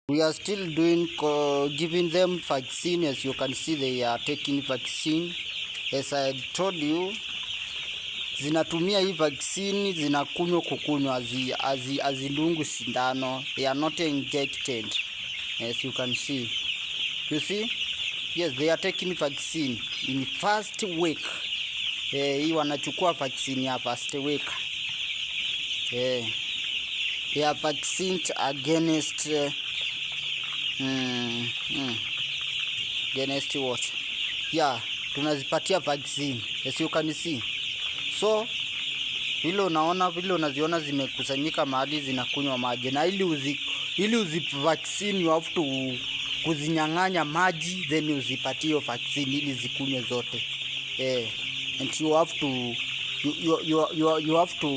We are still doing giving them vaccine. As you can see, they are taking vaccine. As I told you, zinatumia hii vaccine, kukunywa, azindungu sindano. They are not injected. As you can see, you see, yes, they are taking vaccine in first week. Hii wanachukua vaccine ya first week. They are vaccinated against against what? Yeah, tunazipatia vaccine, as you can see. So vile unaona, vile unaziona zimekusanyika mahali zinakunywa maji, na ili uzi vaccine you have to kuzinyang'anya maji, then uzipatie vaccine ili zikunywe zote. And you have to you have to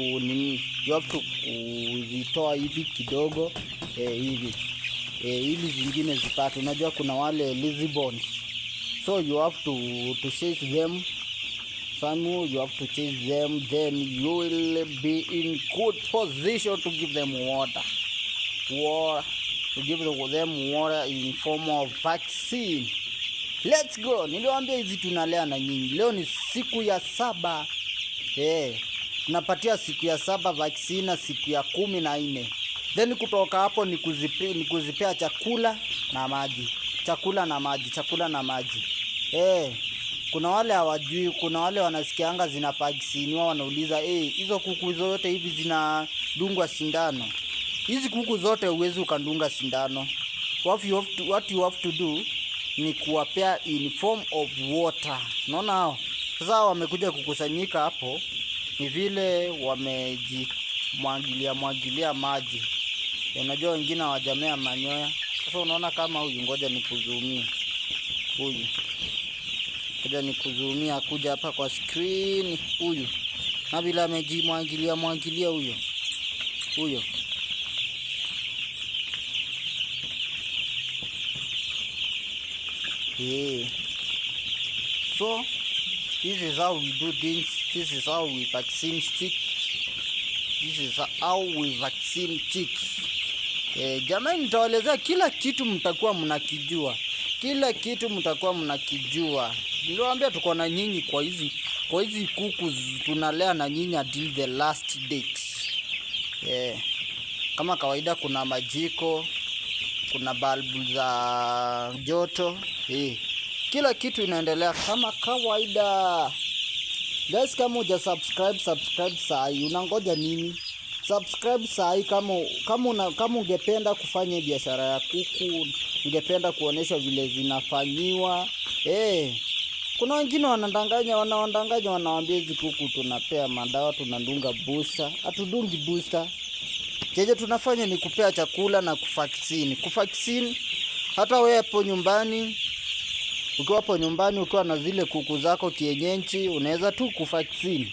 kuzitoa hivi kidogo hivi ili zingine zipate. Unajua kuna wale Lisbons, so you have to chase them. Some you have to chase them, then you will be in good position to give them water, to give them water in form of vaccine. Let's go. Niliwaambia hizi tunalea na nyinyi. Leo ni siku ya 7. Tunapatia siku ya 7 vaccine na siku ya 14. Then kutoka hapo ni kuzipea chakula na maji. Chakula na maji. Kuna wale hawajui, kuna wale wanasikianga zina vaccine, wanauliza hizo kuku zote hivi zinadungwa sindano. Hizi kuku zote huwezi ukandunga sindano. What you have to do ni kuwapea in form of water. Unaona hao? Sasa wamekuja kukusanyika hapo, ni vile wamejimwagilia maji. Unajua wengine hawajamea manyoya. Sasa unaona kama huyu, ngoja nikuzoomie. Huyu. Ngoja nikuzoomia kuja hapa kwa screen huyu. Na bila amejimwagilia huyo. So this is how we do things. This is how we vaccine chicks. Jamani, nitawaelezea kila kitu, mtakuwa mnakijua. Niliwaambia tuko na nyinyi kwa hizi kuku, tunalea na nyinyi until the last date. Kama kawaida kuna majiko, kuna balbu za joto. Kila kitu inaendelea kama kawaida. Guys, kama uja subscribe saa hii, unangoja nini? Subscribe saa hii kama ungependa kufanya biashara ya kuku, ungependa kuonesha vile zinafanyiwa. Kuna wengine wanawaambia hizi kuku tunapea madawa, tunadunga booster. Hatudungi booster. Keje tunafanya ni kupea chakula na kuvaccine. Hata wewe hapo nyumbani, ukiwa na zile kuku zako kienyeji, unaweza tu kuvaccine.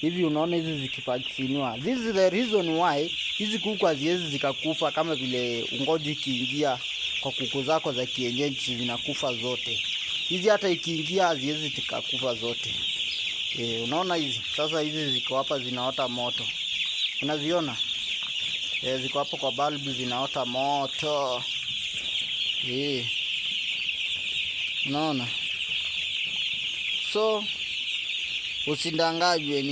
Hivi unaona hizi zikivacciniwa. This is the reason why hizi kuku haziwezi zikakufa kama vile ungoji kiingia kwa kuku zako za kienyeji zinakufa zote. Hizi hata ikiingia haziwezi zikakufa zote. Unaona hizi? Sasa hizi ziko hapa zinaota moto. Unaziona? Ziko hapo kwa bulb zinaota moto. Unaona? So usindanganywe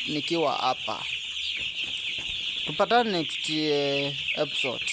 nikiwa hapa. Tupatane next episode.